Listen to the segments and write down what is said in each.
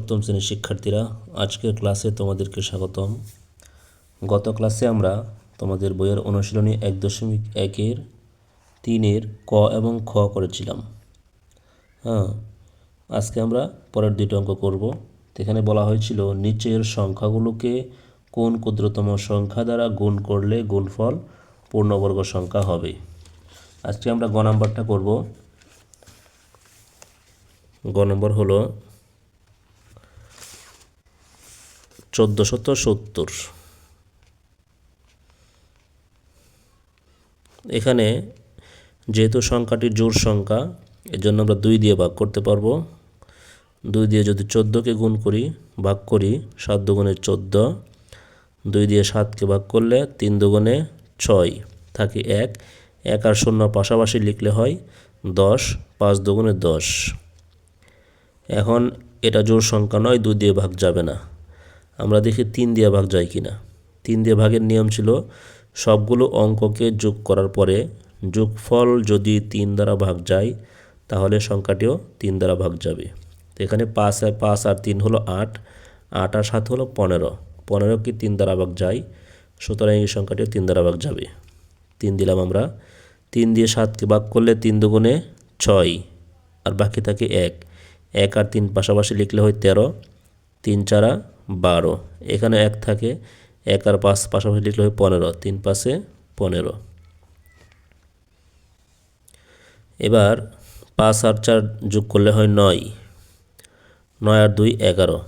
সপ্তম শ্রেণীর শিক্ষার্থীরা, আজকের ক্লাসে তোমাদেরকে স্বাগতম। গত ক্লাসে আমরা তোমাদের বইয়ের অনুশীলনী 1.1-এর 3-এর ক এবং খ করেছিলাম। আজকে আমরা পরের দুটো অঙ্ক করব। এখানে বলা হয়েছিল নিচের সংখ্যাগুলোকে কোন ক্ষুদ্রতম সংখ্যা দ্বারা গুণ করলে গুণফল পূর্ণবর্গ সংখ্যা হবে। আজকে আমরা গ নাম্বারটা করব। গ নম্বর হলো 1470। এখানে যেহেতু সংখ্যাটি জোড় সংখ্যা, এর জন্য আমরা 2 দিয়ে ভাগ করতে পারবো। 2 দিয়ে যদি 14কে গুণ করি, ভাগ করি, 7 দুগুণে 14, 2 দিয়ে 7কে ভাগ করলে 3 দুগুণে 6 থাকে 1, 1 আর 0 পাশাপাশি লিখলে হয় 10, 5 দুগুণে 10। এখন এটা জোড় সংখ্যা নয়, 2 দিয়ে ভাগ যাবে না। আমরা দেখি 3 দিয়ে ভাগ যায় কিনা। 3 দিয়ে ভাগের নিয়ম ছিল সবগুলো অঙ্ককে যোগ করার পরে যোগফল যদি 3 দ্বারা ভাগ যায় তাহলে সংখ্যাটিও 3 দ্বারা ভাগ যাবে। তো এখানে 5 আর 3 হলো 8, 8 আর 7 হলো 15, 15 কি 3 দ্বারা ভাগ যায়, সুতরাং এই সংখ্যাটিও 3 দ্বারা ভাগ যাবে। 3 দিলাম আমরা। 3 দিয়ে 7কে ভাগ করলে 3 দুগুণে 6 আর বাকি থাকে 1, 1 আর 3 পাশাপাশি লিখলে হয় 13, 3 4 12, এখানে 1 থাকে, 1 আর 5 পাশাপাশি লিখলে হয় 15, 3 5 15। এবার 5 আর 4 যোগ করলে হয় 9, 9 আর 2 11,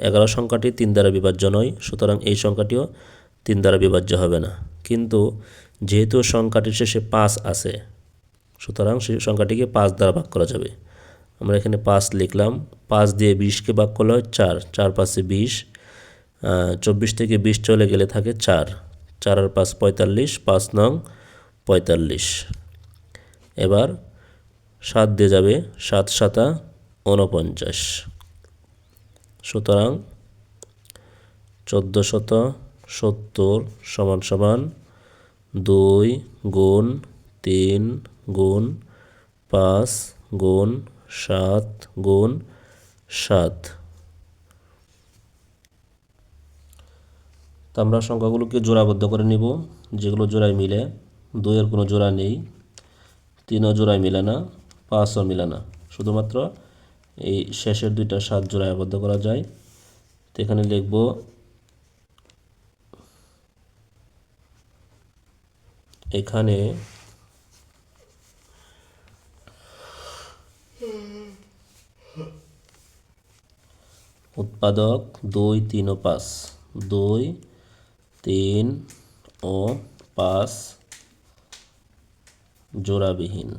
11 সংখ্যাটি 3 দ্বারা বিভাজ্য নয়, সুতরাং এই সংখ্যাটিও 3 দ্বারা বিভাজ্য হবে না। কিন্তু যেহেতু সংখ্যাটির শেষে 5 আছে, সুতরাং সেই সংখ্যাটিকে 5 দ্বারা ভাগ করা যাবে। আমরা এখানে 5 লিখলাম। 5 দিয়ে 20কে ভাগ করলে হয় 4, 4 5 20, 24 থেকে 20 চলে গেলে থাকে 4, 4 আর 5 45, 5 নং 45। এবার 7 দিয়ে যাবে, 7 7 49। সুতরাং 1470 সমান সমান 2 গুণ 3 গুণ 5 গুণ 7 গুণ 7। তো আমরা সংখ্যাগুলোকে জোড়াবদ্ধ করে নিব। যেগুলো জোড়ায় মিলে, 2 এর কোনো জোড়া নেই, 3ও জোড়ায় মিলে না, 5ও মিলে না, শুধুমাত্র এই শেষের দুইটা 7 জোড়ায় আবদ্ধ করা যায়। তো এখানে লিখব এখানে উৎপাদক 2 3 ও 5, 2 3 ও 5 জোড়াবিহীন।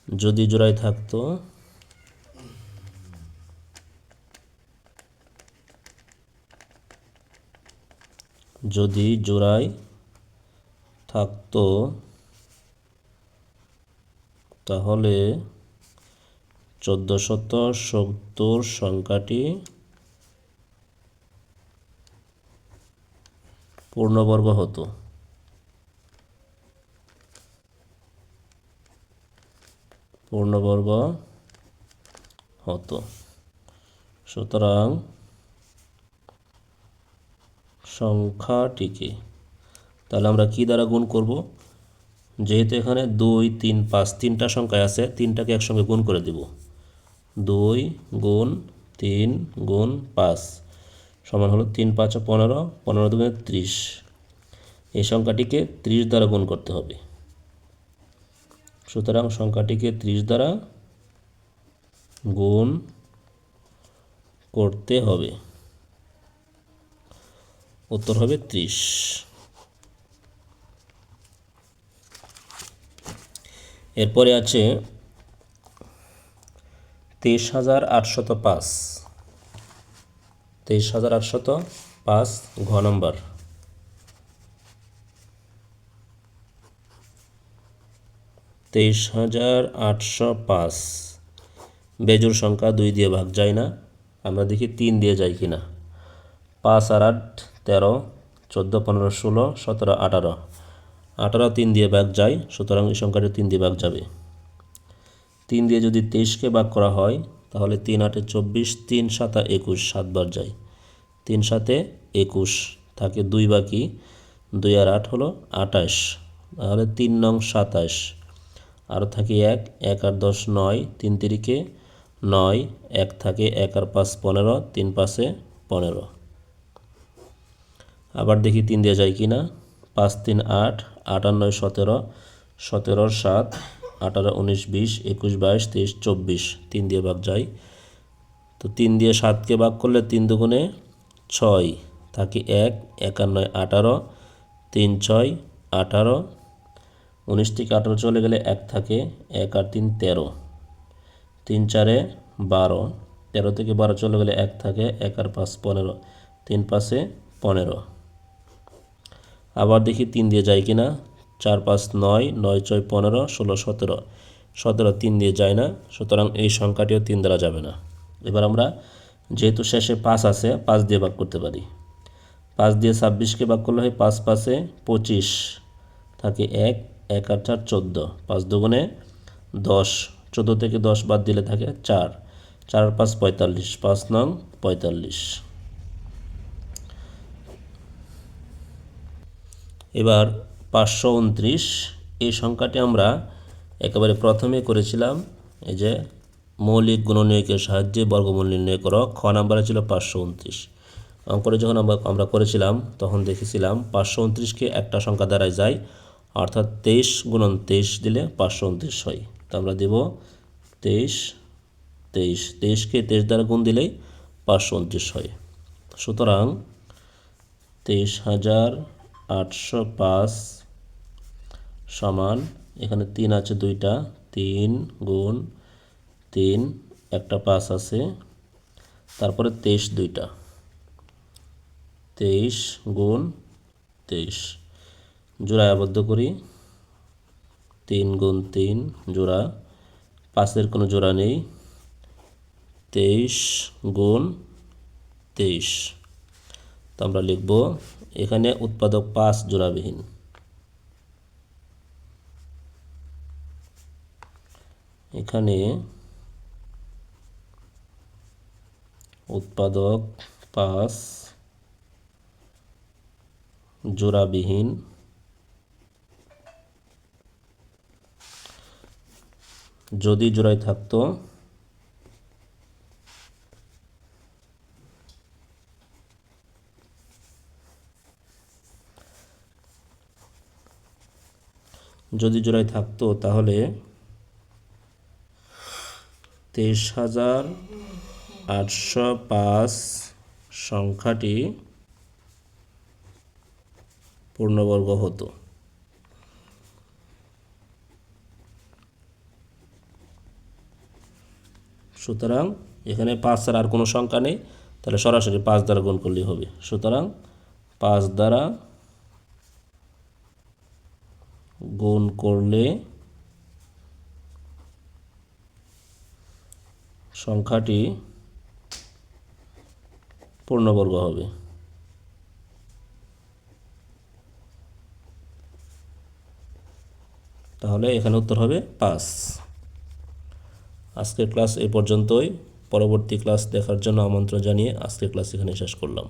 যদি জোড়ায় থাকতো তাহলে 1470 সংখ্যাটি পূর্ণবর্গ হতো। সুতরাং সংখ্যাটিকে তাহলে আমরা কি দ্বারা গুণ করব? যেহেতু এখানে 2 3 5 তিনটা সংখ্যা আছে, তিনটাকে একসঙ্গে গুণ করে দেব। 2 গুণ 3 গুণ 5 সমান হলো 3 5 15, 15 দুগুণে 30। এই সংখ্যাটিকে 30 দ্বারা গুণ করতে হবে। সুতরাং সংখ্যাটিকে 30 দ্বারা গুণ করতে হবে। উত্তর হবে 30। এরপরে আছে 23,805। 23,805 ঘ নম্বর। 23,805 বেজোড় সংখ্যা, 2 দিয়ে ভাগ যায় না। আমরা দেখি 3 দিয়ে যায় কিনা। 5 আর 8 13, 14 15 16 17 18, 18 3 দিয়ে ভাগ যায়, সুতরাং এই সংখ্যাটি 3 দিয়ে ভাগ যাবে। 3 দিয়ে যদি 23কে ভাগ করা হয় তাহলে 3 8 24, 3 7 21, 7 বার যায়। 3 7 21 থাকে 2 বাকি, 2 আর 8 হলো 28, তাহলে 3 নং 27, আরও থাকে 1, 1 আর 10 9, 3 তিরিকে 9, 1 থাকে 1 আর 5 15, 3 5 15। আবার দেখি 3 দিয়ে যায় কি না। 5 3 8, 8 আর 9 17, 17 আর 7 18 19 20 21 22 23 24, 3 দিয়ে ভাগ যায়। তো 3 দিয়ে 7কে ভাগ করলে 3 দুগুণে 6 থাকে 1, 1 আর 9 18, 3 6 18, 19 থেকে 18 চলে গেলে 1 থাকে, 1 আর 3 13, 3 4 12, 13 থেকে 12 চলে গেলে 1 থাকে, 1 আর 5 15, 3 5 15। আবার দেখি 3 দিয়ে যায় কি না। 4 5 9, 9 6 15, 16 17, 17 3 দিয়ে যায় না, সুতরাং এই সংখ্যাটিও 3 দ্বারা যাবে না। এবার আমরা যেহেতু শেষে 5 আছে, 5 দিয়ে ভাগ করতে পারি। 5 দিয়ে 26কে ভাগ করলে হয় 5 5 25, থাকে 1, 1 আর 4 14, 5 দুগুণে 10, 14 থেকে 10 বাদ দিলে থাকে 4, 4 আর 5 45, 5 নং 45। এবার 529, এই সংখ্যাটি আমরা একেবারে প্রথমে করেছিলাম, এই যে মৌলিক গুণনীয়কের সাহায্যে বর্গমূল নির্ণয় করো। খ নাম্বারে ছিল 529। অঙ্কটা যখন আমরা করেছিলাম তখন দেখেছিলাম 529কে একটা সংখ্যা দ্বারাই যায়, অর্থাৎ 23 গুণন 23 দিলে 529 হয়। তো আমরা দেব 23 23, 23কে 23 দ্বারা গুণ দিলেই 529 হয়। সুতরাং 23,805 সমান, এখানে 3 আছে 2টা, 3 গুণ 3, একটা 5 আছে, তারপরে 23 2টা, 23 গুণ 23 জোড়ায় আবদ্ধ করি। 3 গুণ 3 জোড়া, 5-এর কোনো জোড়া নেই। 23 গুণ 23, তো আমরা লিখব এখানে উৎপাদক 5 জোড়াবিহীন। এখানে উৎপাদক 5 জোড়াবিহীন। যদি জোড়ায় থাকতো তাহলে 23,805 সংখ্যাটি পূর্ণবর্গ হতো। সুতরাং এখানে 5 ছাড়া আর কোনো সংখ্যা নেই, তাহলে সরাসরি 5 দ্বারা গুণ করলেই হবে। সুতরাং 5 দ্বারা গুণ করলে সংখ্যাটি পূর্ণবর্গ হবে। তাহলে এখানে উত্তর হবে 5। আজকের ক্লাস এই পর্যন্তই। পরবর্তী ক্লাস দেখার জন্য আমন্ত্রণ জানিয়ে আজকের ক্লাস এখানে শেষ করলাম।